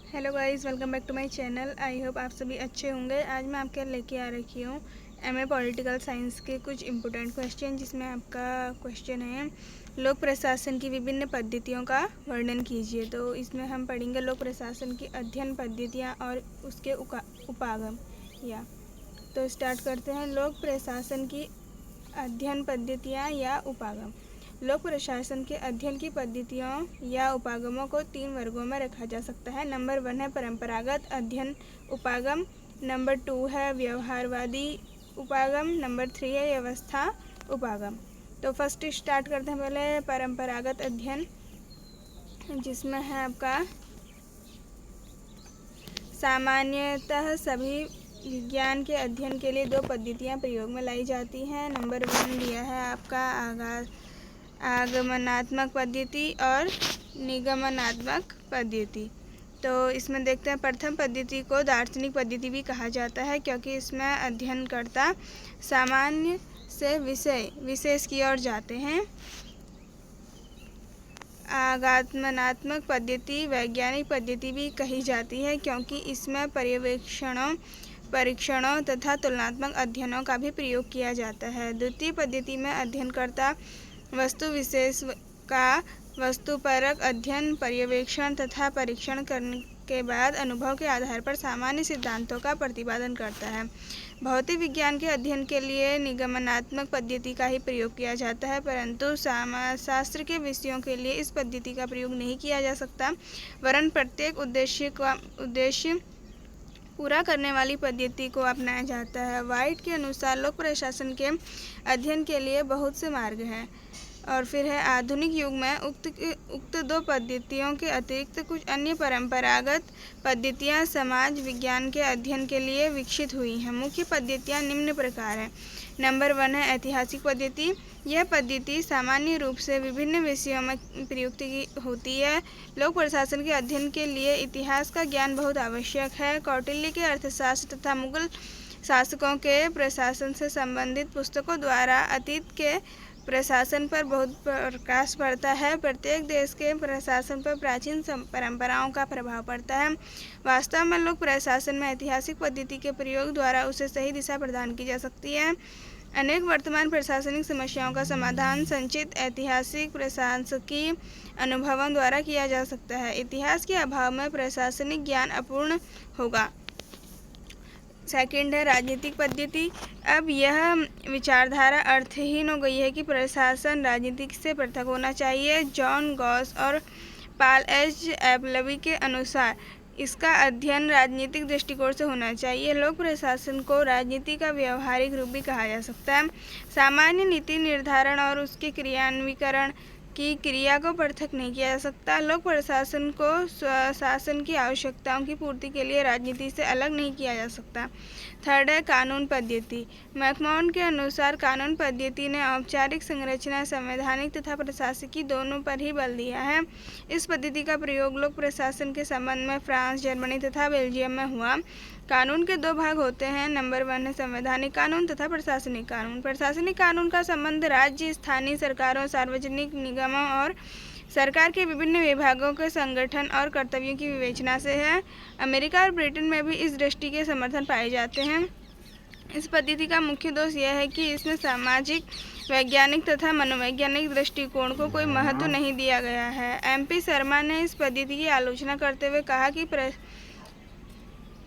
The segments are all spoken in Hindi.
Hello guys, welcome back to my channel. I hope आप सभी अच्छे होंगे। आज मैं आपके लेके आ रखी हूँ एमए पॉलिटिकल साइंस के कुछ इम्पोर्टेंट क्वेश्चन, जिसमें आपका क्वेश्चन है लोक प्रशासन की विभिन्न पद्धतियों का वर्णन कीजिए। तो इसमें हम पढ़ेंगे लोक प्रशासन की अध्ययन पद्धतियाँ और उसके उपागम। या तो स्टार्ट करते हैं। लोक प्रशासन की अध्ययन पद्धतियाँ या उपागम। लोक प्रशासन के अध्ययन की पद्धतियों या उपागमों को 3 वर्गों में रखा जा सकता है। नंबर 1 है परंपरागत अध्ययन उपागम, नंबर 2 है व्यवहारवादी उपागम, नंबर 3 है व्यवस्था उपागम। तो फर्स्ट स्टार्ट करते हैं पहले परंपरागत अध्ययन, जिसमें है आपका सामान्यतः सभी विज्ञान के अध्ययन के लिए 2 पद्धतियाँ प्रयोग में लाई जाती हैं। नंबर 1 दिया है आपका आगमनात्मक पद्धति और निगमनात्मक पद्धति। तो इसमें देखते हैं, प्रथम पद्धति को दार्शनिक पद्धति भी कहा जाता है, क्योंकि इसमें अध्ययनकर्ता सामान्य से विशेष की ओर जाते हैं। आगमनात्मक पद्धति वैज्ञानिक पद्धति भी कही जाती है, क्योंकि इसमें पर्यवेक्षणों, परीक्षणों तथा तुलनात्मक अध्ययनों का भी प्रयोग किया जाता है। द्वितीय पद्धति में अध्ययनकर्ता वस्तु विशेष का वस्तुपरक अध्ययन, पर्यवेक्षण तथा परीक्षण करने के बाद अनुभव के आधार पर सामान्य सिद्धांतों का प्रतिपादन करता है। भौतिक विज्ञान के अध्ययन के लिए निगमनात्मक पद्धति का ही प्रयोग किया जाता है, परंतु समाजशास्त्र के विषयों के लिए इस पद्धति का प्रयोग नहीं किया जा सकता, वरन प्रत्येक उद्देश्य पूरा करने वाली पद्धति को अपनाया जाता है। वाइट के अनुसार लोक प्रशासन के अध्ययन के लिए बहुत से मार्ग हैं। और फिर है आधुनिक युग में उक्त 2 पद्धतियों के अतिरिक्त कुछ अन्य परंपरागत पद्धतियां समाज विज्ञान के अध्ययन के लिए विकसित हुई हैं। मुख्य पद्धतियां निम्न प्रकार हैं। नंबर 1 है ऐतिहासिक पद्धति। यह पद्धति सामान्य रूप से विभिन्न विषयों में प्रयुक्त होती है। लोक प्रशासन के अध्ययन के लिए इतिहास का ज्ञान बहुत आवश्यक है। कौटिल्य के अर्थशास्त्र तथा मुगल शासकों के प्रशासन से संबंधित पुस्तकों द्वारा अतीत के प्रशासन पर बहुत प्रकाश पड़ता है। प्रत्येक देश के प्रशासन पर प्राचीन परंपराओं का प्रभाव पड़ता है। वास्तव में लोक प्रशासन में ऐतिहासिक पद्धति के प्रयोग द्वारा उसे सही दिशा प्रदान की जा सकती है। अनेक वर्तमान प्रशासनिक समस्याओं का समाधान संचित ऐतिहासिक प्रशासकीय अनुभवों द्वारा किया जा सकता है। इतिहास के अभाव में प्रशासनिक ज्ञान अपूर्ण होगा। सेकंड है राजनीतिक पद्धति। अब यह विचारधारा अर्थहीन हो गई है कि प्रशासन राजनीति से पृथक होना चाहिए। जॉन गॉस और पॉल एच एपलबी के अनुसार इसका अध्ययन राजनीतिक दृष्टिकोण से होना चाहिए। लोक प्रशासन को राजनीति का व्यवहारिक रूप भी कहा जा सकता है। सामान्य नीति निर्धारण और उसके क्रियान्वयन की क्रिया को पृथक नहीं किया जा सकता। लोक प्रशासन को स्वशासन की आवश्यकताओं की पूर्ति के लिए राजनीति से अलग नहीं किया जा सकता। थर्ड है कानून पद्धति। मैकमोहन के अनुसार कानून पद्धति ने औपचारिक संरचना, संवैधानिक तथा प्रशासकीय दोनों पर ही बल दिया है। इस पद्धति का प्रयोग लोक प्रशासन के संबंध में फ्रांस, जर्मनी तथा बेल्जियम में हुआ। कानून के 2 भाग होते हैं। नंबर 1 है संवैधानिक कानून तथा प्रशासनिक कानून। प्रशासनिक कानून का संबंध राज्य, स्थानीय सरकारों, सार्वजनिक निगमों और सरकार के विभिन्न विभागों के संगठन और कर्तव्यों की विवेचना से है। अमेरिका और ब्रिटेन में भी इस दृष्टि के समर्थन पाए जाते हैं। इस पद्धति का मुख्य दोष यह है कि इसमें सामाजिक, वैज्ञानिक तथा मनोवैज्ञानिक दृष्टिकोण को कोई महत्व नहीं दिया गया है। MP शर्मा ने इस पद्धति की आलोचना करते हुए कहा कि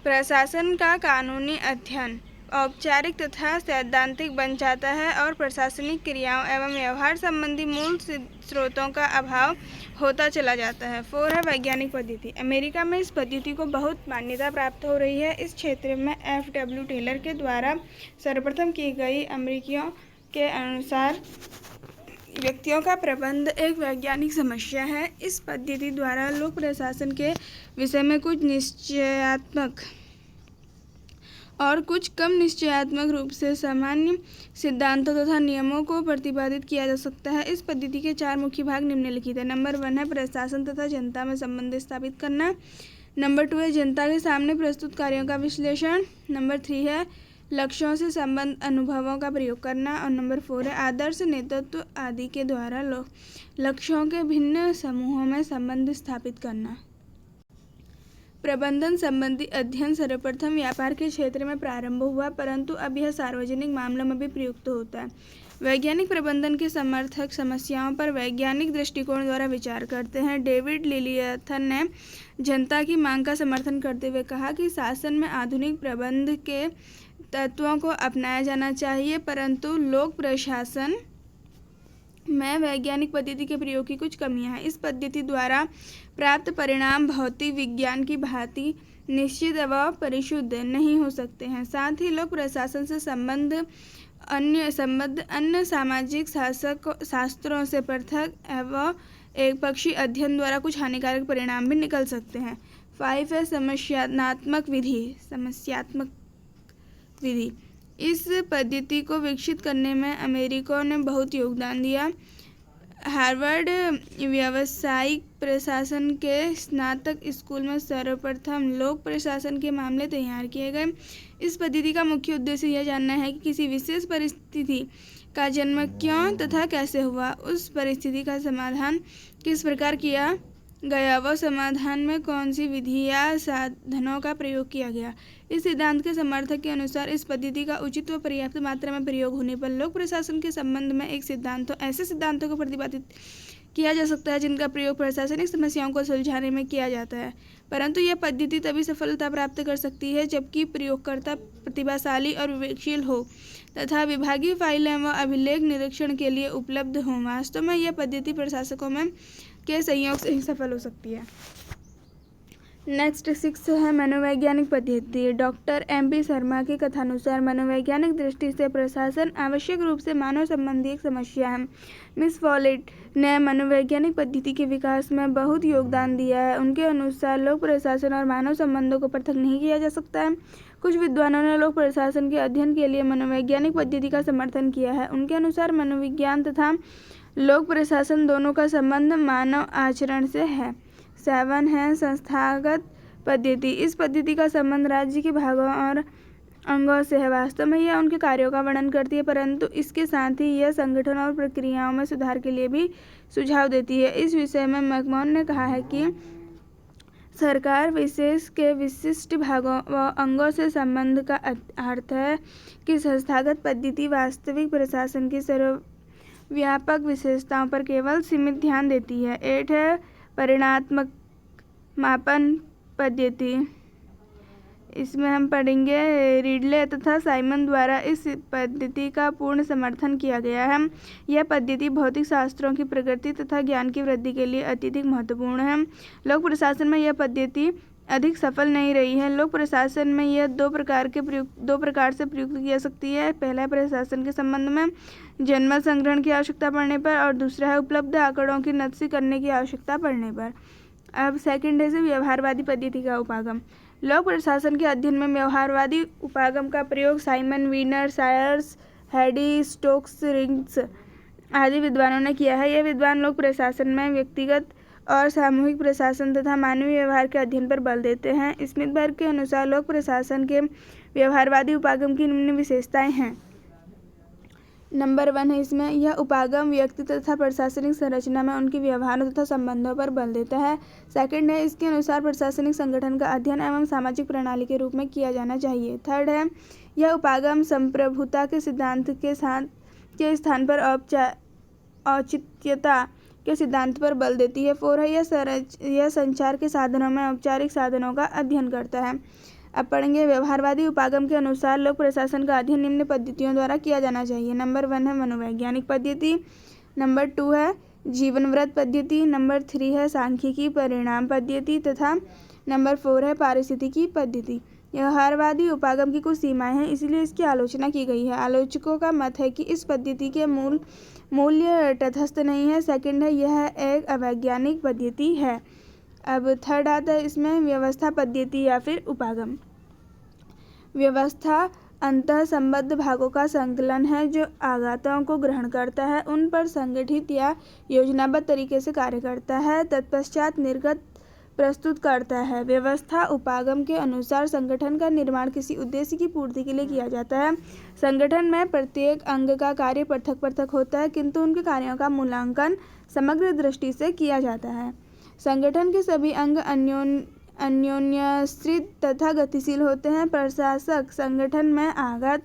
प्रशासन का कानूनी अध्ययन औपचारिक तथा सैद्धांतिक बन जाता है और प्रशासनिक क्रियाओं एवं व्यवहार संबंधी मूल स्रोतों का अभाव होता चला जाता है। 4 है वैज्ञानिक पद्धति। अमेरिका में इस पद्धति को बहुत मान्यता प्राप्त हो रही है। इस क्षेत्र में FW टेलर के द्वारा सर्वप्रथम की गई अमेरिकियों के अनुसार व्यक्तियों का प्रबंध एक वैज्ञानिक समस्या है। इस पद्धति द्वारा लोक प्रशासन के विषय में कुछ निश्चयात्मक और कुछ कम निश्चयात्मक रूप से सामान्य सिद्धांतों तथा नियमों को प्रतिपादित किया जा सकता है। इस पद्धति के 4 मुख्य भाग निम्नलिखित हैं। नंबर 1 है प्रशासन तथा जनता में संबंध स्थापित करना। नंबर 2 है जनता के सामने प्रस्तुत कार्यों का विश्लेषण। नंबर 3 है लक्ष्यों से संबंध अनुभवों का प्रयोग करना। और नंबर 4 है आदर्श नेतृत्व आदि के द्वारा लक्ष्यों के भिन्न समूहों में संबंध स्थापित करना। प्रबंधन संबंधी अध्ययन सर्वप्रथम व्यापार के क्षेत्र में प्रारंभ हुआ, परंतु अब यह सार्वजनिक मामलों में भी प्रयुक्त होता है। वैज्ञानिक प्रबंधन के समर्थक समस्याओं पर वैज्ञानिक दृष्टिकोण द्वारा विचार करते हैं। डेविड लिलियथन ने जनता की मांग का समर्थन करते हुए कहा कि शासन में आधुनिक प्रबंध के तत्वों को अपनाया जाना चाहिए, परंतु लोक प्रशासन में वैज्ञानिक पद्धति के प्रयोग की कुछ कमियां हैं। इस पद्धति द्वारा प्राप्त परिणाम भौतिक विज्ञान की भांति निश्चित व परिशुद्ध नहीं हो सकते हैं। साथ ही लोक प्रशासन से संबंध अन्य सामाजिक शास्त्रों से पृथक एवं एकपक्षीय अध्ययन द्वारा कुछ हानिकारक परिणाम भी निकल सकते हैं। 5 है समस्यात्मक विधि। इस पद्धति को विकसित करने में अमेरिका ने बहुत योगदान दिया। हार्वर्ड व्यावसायिक प्रशासन के स्नातक स्कूल में सर्वप्रथम लोक प्रशासन के मामले तैयार किए गए। इस पद्धति का मुख्य उद्देश्य यह जानना है कि किसी विशेष परिस्थिति का जन्म क्यों तथा कैसे हुआ, उस परिस्थिति का समाधान किस प्रकार किया गया, वह समाधान में कौन सी विधि या साधनों का प्रयोग किया गया। इस सिद्धांत के समर्थक के अनुसार इस पद्धति का उचित व पर्याप्त मात्रा में प्रयोग होने पर लोक प्रशासन के संबंध में ऐसे सिद्धांतों को प्रतिपादित किया जा सकता है जिनका प्रयोग प्रशासनिक समस्याओं को सुलझाने में किया जाता है। परंतु यह पद्धति तभी सफलता प्राप्त कर सकती है जबकि प्रयोगकर्ता प्रतिभाशाली और विवेकशील हो तथा विभागीय फाइलें व अभिलेख निरीक्षण के लिए उपलब्ध हों। वास्तव में यह पद्धति प्रशासकों में के सहयोग से ही सफल हो सकती है। नेक्स्ट 6 है मनोवैज्ञानिक पद्धति। डॉक्टर MP शर्मा के कथानुसार मनोवैज्ञानिक दृष्टि से प्रशासन आवश्यक रूप से मानव संबंधी एक समस्या है। मिस फॉलेट ने मनोवैज्ञानिक पद्धति के विकास में बहुत योगदान दिया है। उनके अनुसार लोक प्रशासन और मानव संबंधों को पृथक नहीं किया जा सकता है। कुछ विद्वानों ने लोक प्रशासन के अध्ययन के लिए मनोवैज्ञानिक पद्धति का समर्थन किया है। उनके अनुसार मनोविज्ञान तथा लोक प्रशासन दोनों का संबंध मानव आचरण से है। 7 है संस्थागत पद्धति। इस पद्धति का संबंध राज्य के भागों और अंगों से है। वास्तव में यह उनके कार्यों का वर्णन करती है, परंतु इसके साथ ही यह संगठन और प्रक्रियाओं में सुधार के लिए भी सुझाव देती है। इस विषय में मैकमोहन ने कहा है कि सरकार विशेष के विशिष्ट भागों व अंगों से संबंध का अर्थ है कि संस्थागत पद्धति वास्तविक प्रशासन की सर्वव्यापक विशेषताओं पर केवल सीमित ध्यान देती है। 8 है परिणात्मक मापन पद्धति। इसमें हम पढ़ेंगे रिडले तथा साइमन द्वारा इस पद्धति का पूर्ण समर्थन किया गया है। यह पद्धति भौतिक शास्त्रों की प्रगति तथा ज्ञान की वृद्धि के लिए अत्यधिक महत्वपूर्ण है। लोक प्रशासन में यह पद्धति अधिक सफल नहीं रही है। लोक प्रशासन में यह दो प्रकार से प्रयुक्त की जा सकती है। पहला है प्रशासन के संबंध में जनमत संग्रहण की आवश्यकता पड़ने पर, और दूसरा है उपलब्ध आंकड़ों की नस्सी करने की आवश्यकता पड़ने पर। अब सेकंड है व्यवहारवादी पद्धति का उपागम। लोक प्रशासन के अध्ययन में व्यवहारवादी उपागम का प्रयोग Simon, Wiener, Sayers, Heady, Stokes, Riggs आदि विद्वानों ने किया है। ये विद्वान लोक प्रशासन में व्यक्तिगत और सामूहिक प्रशासन तथा मानवीय व्यवहार के अध्ययन पर बल देते हैं। स्मिथबर्ग के अनुसार लोक प्रशासन के व्यवहारवादी उपागम की निम्न विशेषताएं हैं। नंबर 1 है इसमें, यह उपागम व्यक्ति तथा प्रशासनिक संरचना में उनके व्यवहारों तथा संबंधों पर बल देता है। सेकंड है, इसके अनुसार प्रशासनिक संगठन का अध्ययन एवं सामाजिक प्रणाली के रूप में किया जाना चाहिए। थर्ड है, यह उपागम संप्रभुता के सिद्धांत के स्थान पर औचित्यता के सिद्धांत पर बल देती है। 4 है, यह संचार के साधनों में औपचारिक साधनों का अध्ययन करता है। अब पढ़ेंगे व्यवहारवादी उपागम के अनुसार लोक प्रशासन का अध्ययन निम्न पद्धतियों द्वारा किया जाना चाहिए। नंबर 1 है मनोवैज्ञानिक पद्धति। नंबर 2 है जीवनव्रत पद्धति। नंबर 3 है सांख्यिकी परिणाम पद्धति तथा नंबर 4 है पारिस्थितिकी पद्धति। व्यवहारवादी उपागम की कुछ सीमाएं हैं, इसलिए इसकी आलोचना की गई है। आलोचकों का मत है कि इस पद्धति के मूल्य तटस्थ नहीं है। सेकंड है, यह एक अवैज्ञानिक पद्धति है। अब थर्ड आता है इसमें व्यवस्था पद्धति या फिर उपागम। व्यवस्था अंतः संबद्ध भागों का संकलन है जो आगतों को ग्रहण करता है, उन पर संगठित या योजनाबद्ध तरीके से कार्य करता है, तत्पश्चात निर्गत प्रस्तुत करता है। व्यवस्था उपागम के अनुसार संगठन का निर्माण किसी उद्देश्य की पूर्ति के लिए किया जाता है। संगठन में प्रत्येक अंग का कार्य पृथक पृथक होता है, किंतु उनके कार्यों का मूल्यांकन समग्र दृष्टि से किया जाता है। संगठन के सभी अंग अन्योन्याश्रित तथा गतिशील होते हैं। प्रशासक संगठन में आगत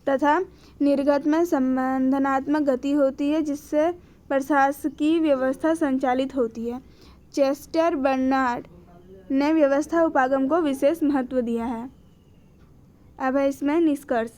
तथा निर्गत में संबंधनात्मक गति होती है, जिससे प्रशासकीय व्यवस्था संचालित होती है। चेस्टर बर्नार्ड ने व्यवस्था उपागम को विशेष महत्व दिया है। अब है इसमें निष्कर्ष।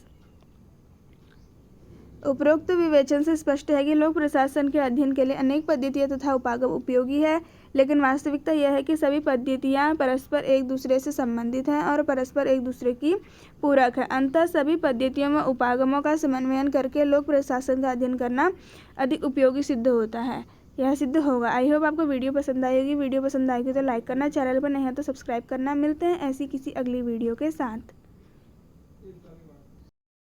उपरोक्त विवेचन से स्पष्ट है कि लोक प्रशासन के अध्ययन के लिए अनेक पद्धतियां तथा उपागम उपयोगी है, लेकिन वास्तविकता यह है कि सभी पद्धतियां परस्पर एक दूसरे से संबंधित हैं और परस्पर एक दूसरे की पूरक है। अतः सभी पद्धतियों में उपागमों का समन्वयन करके लोक प्रशासन का अध्ययन करना अधिक उपयोगी सिद्ध होता है। यह सिद्ध होगा। आई होप आपको वीडियो पसंद आई होगी। वीडियो पसंद आएगी तो लाइक करना, चैनल पर नहीं है तो सब्सक्राइब करना। मिलते हैं ऐसी किसी अगली वीडियो के साथ।